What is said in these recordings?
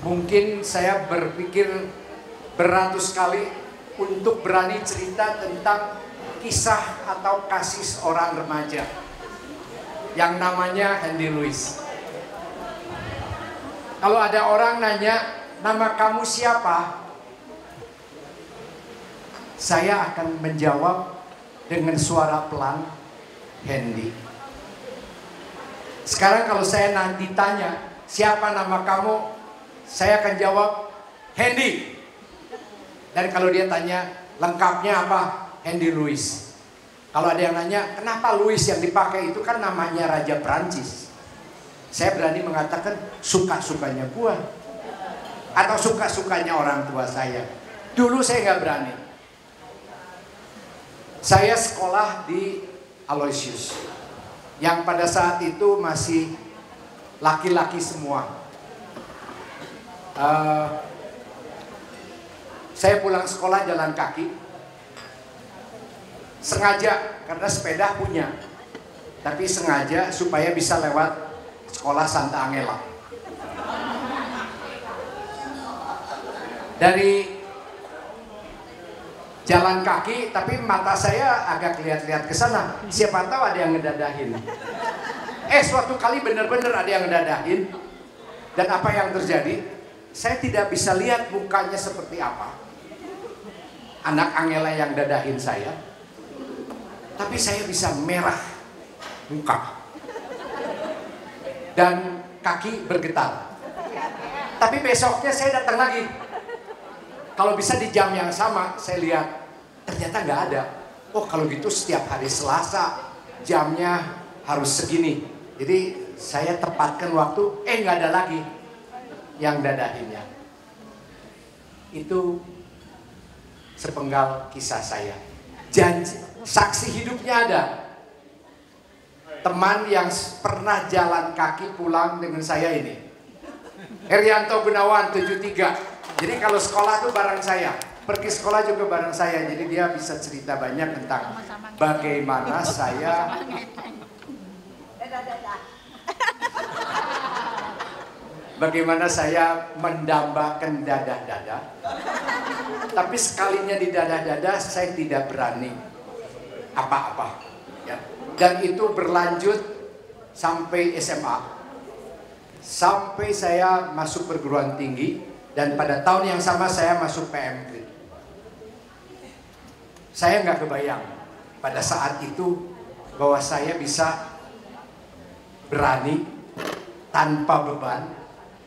Mungkin saya berpikir beratus kali untuk berani cerita tentang kisah atau kasih seorang remaja yang namanya Andy Lewis. Kalau ada orang nanya, nama kamu siapa? Saya akan menjawab dengan suara pelan, Hendy. Sekarang kalau saya nanti tanya, siapa nama kamu? Saya akan jawab, Hendy. Dan kalau dia tanya, lengkapnya apa? Andy Lewis. Kalau ada yang nanya, kenapa Louis yang dipakai itu kan namanya Raja Prancis? Saya berani mengatakan, suka-sukanya gua. Atau suka-sukanya orang tua saya. Dulu saya nggak berani. Saya sekolah di Aloysius. Yang pada saat itu masih laki-laki semua. Saya pulang sekolah jalan kaki. Sengaja, karena sepeda punya. Tapi sengaja supaya bisa lewat sekolah Santa Angela. Dari jalan kaki, tapi mata saya agak lihat-lihat ke sana. Siapa tahu ada yang ngedadahin. Suatu kali bener-bener ada yang ngedadahin. Dan apa yang terjadi? Saya tidak bisa lihat mukanya seperti apa. Anak Angela yang dadahin saya. Tapi saya bisa merah muka. Dan kaki bergetar. Tapi besoknya saya datang lagi. Kalau bisa di jam yang sama, saya lihat ternyata nggak ada. Oh, kalau gitu setiap hari Selasa jamnya harus segini. Jadi saya tepatkan waktu, nggak ada lagi yang dadahinnya. Itu sepenggal kisah saya. Janji, saksi hidupnya ada. Teman yang pernah jalan kaki pulang dengan saya ini, Herianto Gunawan 73. Jadi kalau sekolah tuh bareng saya, pergi sekolah juga bareng saya. Jadi dia bisa cerita banyak tentang bagaimana saya mendambakan dadah-dadah. Tapi sekalinya di dadah-dadah saya tidak berani apa-apa. Ya. Dan itu berlanjut sampai SMA. Sampai saya masuk perguruan tinggi. Dan pada tahun yang sama saya masuk PMK. Saya nggak kebayang pada saat itu bahwa saya bisa berani tanpa beban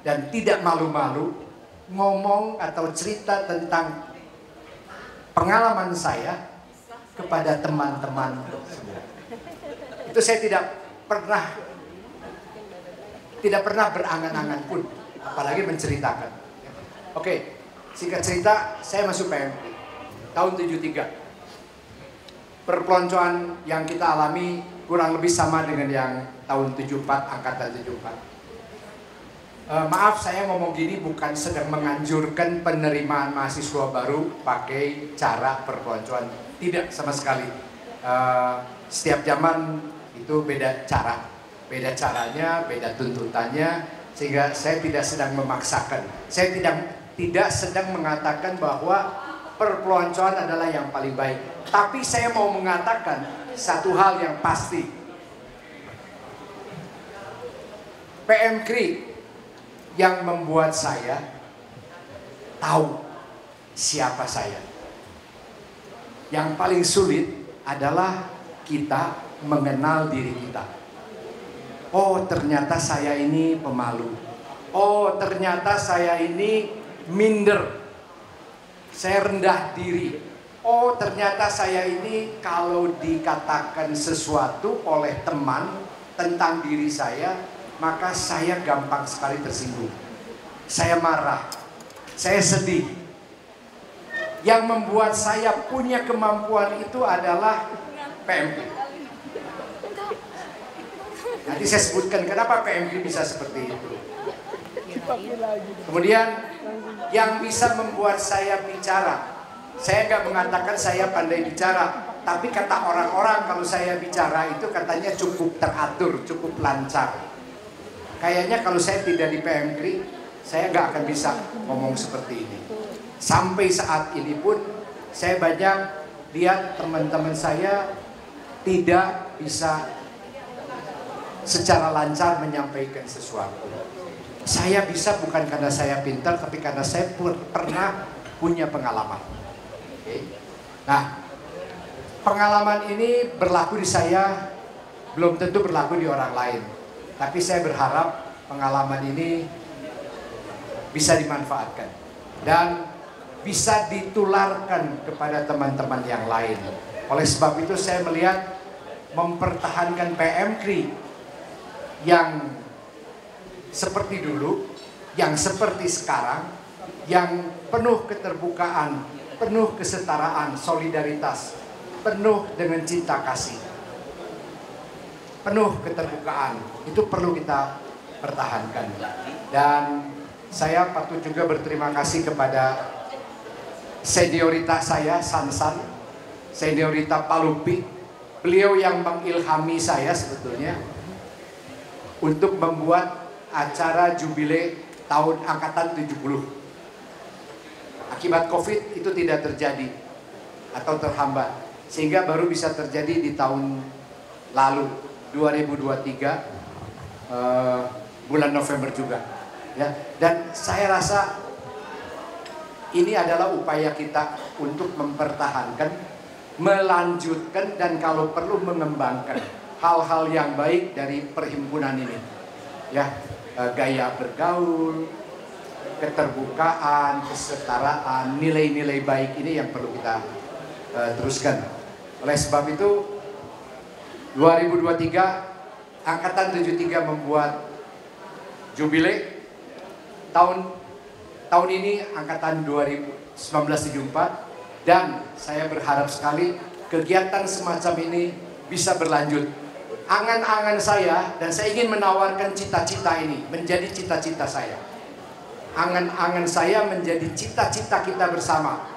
dan tidak malu-malu ngomong atau cerita tentang pengalaman saya kepada teman-teman semua. Itu saya tidak pernah berangan-angan pun, apalagi menceritakan. Oke, singkat cerita, saya masuk PMK tahun 73. Perpeloncoan yang kita alami kurang lebih sama dengan yang tahun 74, angkatan 74. Maaf saya ngomong gini bukan sedang menganjurkan penerimaan mahasiswa baru pakai cara perpeloncoan. Tidak sama sekali. Setiap zaman itu beda cara. Beda caranya, beda tuntutannya. Sehingga saya tidak sedang memaksakan. Saya tidak sedang mengatakan bahwa perpeloncoan adalah yang paling baik. Tapi saya mau mengatakan satu hal yang pasti. PM Kri yang membuat saya tahu siapa saya. Yang paling sulit adalah kita mengenal diri kita. Oh, ternyata saya ini pemalu. Oh, ternyata saya ini minder. Saya rendah diri. Oh, ternyata saya ini kalau dikatakan sesuatu oleh teman tentang diri saya, maka saya gampang sekali tersinggung. Saya marah. Saya sedih. Yang membuat saya punya kemampuan itu adalah PMK. Nanti saya sebutkan kenapa PMK bisa seperti itu. Kemudian yang bisa membuat saya bicara. Saya nggak mengatakan saya pandai bicara, tapi kata orang-orang kalau saya bicara itu katanya cukup teratur, cukup lancar. Kayaknya kalau saya tidak di PMK, saya nggak akan bisa ngomong seperti ini. Sampai saat ini pun saya banyak lihat teman-teman saya tidak bisa secara lancar menyampaikan sesuatu. Saya bisa bukan karena saya pintar, tapi karena saya pernah punya pengalaman. Nah, pengalaman ini berlaku di saya, belum tentu berlaku di orang lain. Tapi saya berharap pengalaman ini bisa dimanfaatkan dan bisa ditularkan kepada teman-teman yang lain. Oleh sebab itu saya melihat mempertahankan PMKRI yang seperti dulu, yang seperti sekarang, yang penuh keterbukaan, penuh kesetaraan, solidaritas, penuh dengan cinta kasih, penuh keterbukaan, itu perlu kita pertahankan. Dan saya patut juga berterima kasih kepada senioritas saya, Sansan, senioritas Palupi, beliau yang mengilhami saya sebetulnya untuk membuat acara jubilei tahun angkatan 70. Akibat COVID itu tidak terjadi atau terhambat, sehingga baru bisa terjadi di tahun lalu 2023 bulan November juga. Ya, dan saya rasa ini adalah upaya kita untuk mempertahankan, melanjutkan, dan kalau perlu mengembangkan hal-hal yang baik dari perhimpunan ini. Ya, gaya bergaul, keterbukaan, kesetaraan, nilai-nilai baik ini yang perlu kita teruskan. Oleh sebab itu 2023 angkatan 73 membuat jubilei. Tahun ini angkatan 1974, dan saya berharap sekali kegiatan semacam ini bisa berlanjut. Angan-angan saya, dan saya ingin menawarkan cita-cita ini menjadi cita-cita saya. Angan-angan saya menjadi cita-cita kita bersama.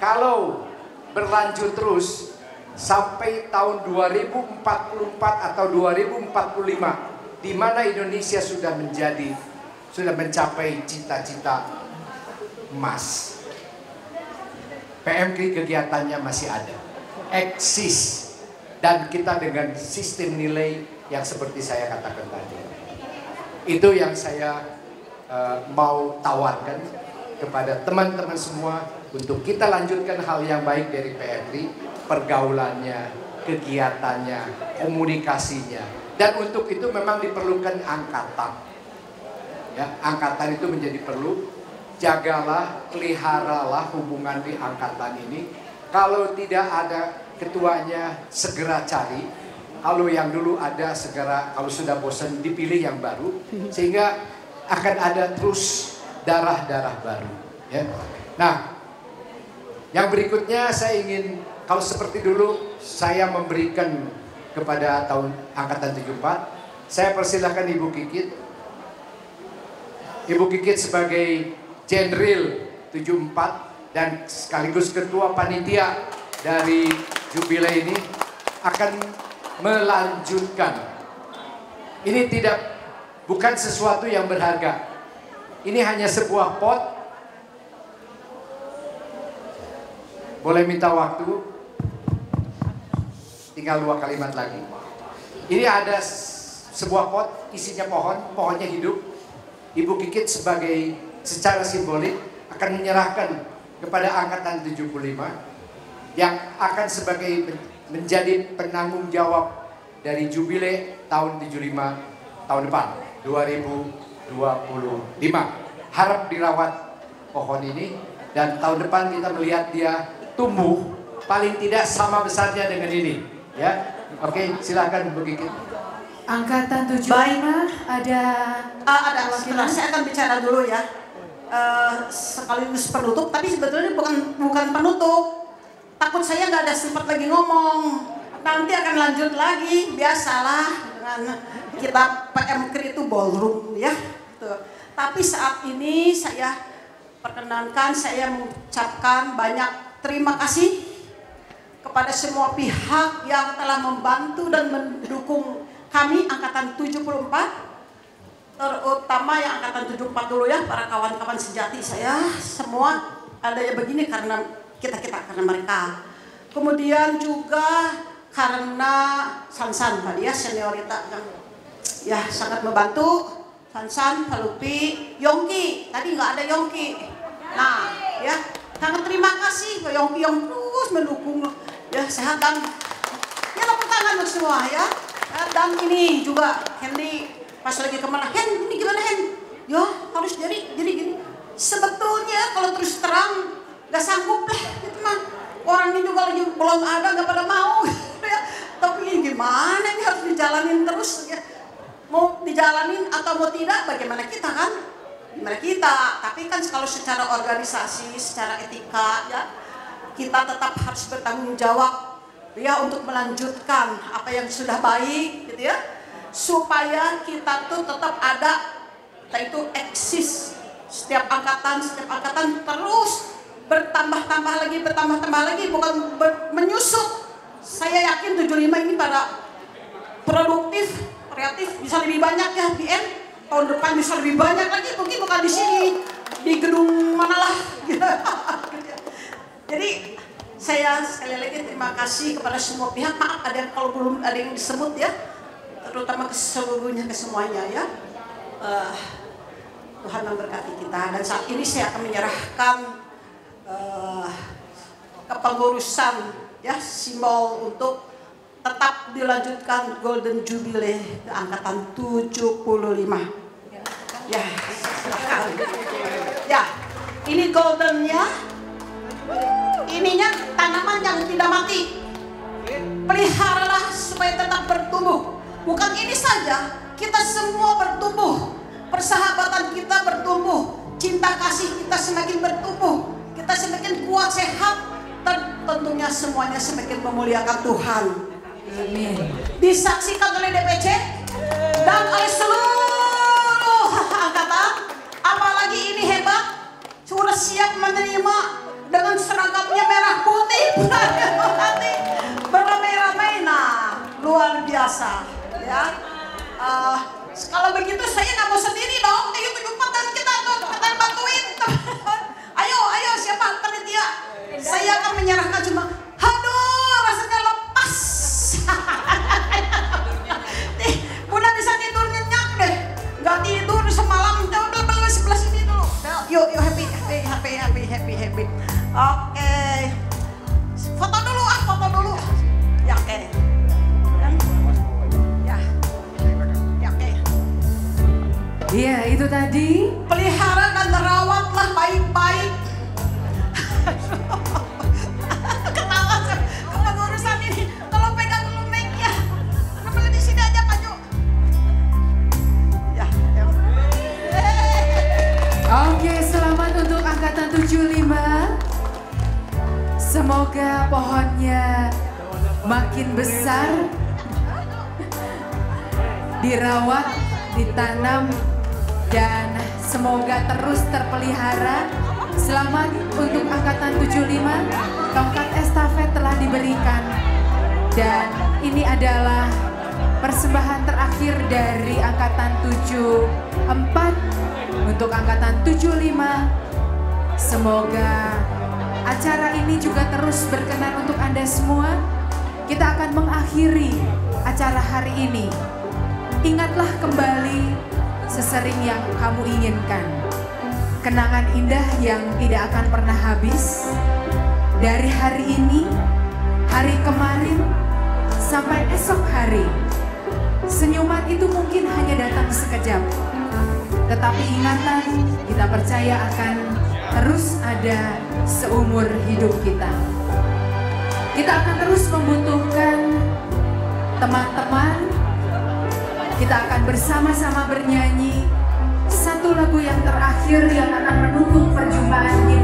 Kalau berlanjut terus sampai tahun 2044 atau 2045, di mana Indonesia sudah mencapai cita-cita emas, PMKRI kegiatannya masih ada, eksis. Dan kita dengan sistem nilai yang seperti saya katakan tadi. Itu yang saya mau tawarkan kepada teman-teman semua untuk kita lanjutkan hal yang baik dari PMKRI, pergaulannya, kegiatannya, komunikasinya. Dan untuk itu memang diperlukan angkatan. Ya, angkatan itu menjadi perlu. Jagalah, peliharalah hubungan di angkatan ini. Kalau tidak ada ketuanya, segera cari. Kalau yang dulu ada, segera, kalau sudah bosan dipilih yang baru, sehingga akan ada terus darah-darah baru. Ya. Nah, yang berikutnya saya ingin, kalau seperti dulu saya memberikan kepada tahun angkatan 74, saya persilahkan Ibu Kikit. Ibu Kikit sebagai Jenderal 74 dan sekaligus ketua panitia dari jubilei ini akan melanjutkan. Ini bukan sesuatu yang berharga. Ini hanya sebuah pot. Boleh minta waktu? Tinggal 2 kalimat lagi. Ini ada sebuah pot, isinya pohonnya hidup. Ibu Kikit secara simbolik akan menyerahkan kepada angkatan 75 yang akan menjadi penanggung jawab dari jubilei tahun 75 tahun depan 2025. Harap dirawat pohon ini, dan tahun depan kita melihat dia tumbuh paling tidak sama besarnya dengan ini. Ya, oke, silakan Bu Kikit. Angkatan 75 ada sebentar, saya akan bicara dulu ya. Sekaligus penutup, tapi sebetulnya bukan penutup. Takut saya nggak ada sempat lagi ngomong. Nanti akan lanjut lagi, biasalah dengan kita PMKRI itu ballroom ya. Tuh. Tapi saat ini saya perkenankan saya mengucapkan banyak terima kasih kepada semua pihak yang telah membantu dan mendukung kami angkatan 74 terutama yang angkatan 74 dulu ya, para kawan-kawan sejati saya semua ada yang begini karena kita karena mereka. Kemudian juga karena Sansan tadi ya, seniorita yang ya sangat membantu. Sansan, Palupi, Yongki, tadi nggak ada Yongki. Nah ya, sangat terima kasih ke Yongki yang terus mendukung ya, sehat dan ya tepuk tangan untuk semua ya. Dan ini juga Hendy pas lagi kemana, Hen ini gimana Hen? Ya harus jadi gini. Sebetulnya kalau terus terang nggak sanggup lah gitu mah. Orang ini juga lagi belum ada, nggak pada mau ya. Tapi gimana ini harus dijalanin terus ya. Mau dijalanin atau mau tidak, bagaimana kita kan? Gimana kita? Tapi kan kalau secara organisasi, secara etika ya, kita tetap harus bertanggung jawab ya untuk melanjutkan apa yang sudah baik gitu ya, supaya kita tuh tetap ada, kita itu eksis. Setiap angkatan terus bertambah lagi, bukan menyusut. Saya yakin 75 ini pada produktif, kreatif, bisa lebih banyak ya PM. Tahun depan bisa lebih banyak lagi, mungkin bukan di sini, di gedung manalah. Jadi saya sekali lagi terima kasih kepada semua pihak. Maaf ada yang kalau belum ada yang disebut ya, terutama keseluruhnya, ke semuanya ya. Tuhan memberkati kita. Dan saat ini saya akan menyerahkan kepengurusan ya, simbol untuk tetap dilanjutkan Golden Jubilee ke angkatan 75. Ya, silakan. Ya, ini goldennya. Ininya tanaman yang tidak mati. Peliharalah supaya tetap bertumbuh. Bukan ini saja, kita semua bertumbuh. Persahabatan kita bertumbuh. Cinta kasih kita semakin bertumbuh. Kita semakin kuat, sehat. Dan tentunya semuanya semakin memuliakan Tuhan. Amin. Disaksikan oleh DPC dan oleh seluruh angkatan. Apalagi ini hebat, sudah siap menerima dengan seragamnya merah putih. Beramai-ramai, nah luar biasa ya. Kalau begitu saya nggak mau sendiri dong. Ayo 74 dan kita bantuin. Ayo siapa panitia? Saya akan menyerahkan cuma. Aduh, rasanya lepas. Udah bisa tidur nyenyak deh. Nggak tidur semalam. Coba sebelah sini dulu. Yuk happy. Oke. Foto dulu. Ya oke. Ya oke. Iya, itu tadi. Pelihara dan rawatlah baik-baik. Ketawa kepengurusan ini. Tolong pegang dulu mic-nya. Kenapa di sini aja Pak Jo? Ya. Oke, selamat untuk angkatan 75. Semoga pohonnya makin besar, dirawat, ditanam, dan semoga terus terpelihara. Selamat untuk angkatan 75, tongkat estafet telah diberikan. Dan ini adalah persembahan terakhir dari angkatan 74 untuk angkatan 75. Semoga acara ini juga terus berkenan untuk Anda semua. Kita akan mengakhiri acara hari ini. Ingatlah kembali sesering yang kamu inginkan. Kenangan indah yang tidak akan pernah habis. Dari hari ini, hari kemarin, sampai esok hari. Senyuman itu mungkin hanya datang sekejap. Tetapi ingatan kita percaya akan terus ada seumur hidup kita. Kita akan terus membutuhkan teman-teman. Kita akan bersama-sama bernyanyi satu lagu yang terakhir yang akan menutup perjumpaan kita.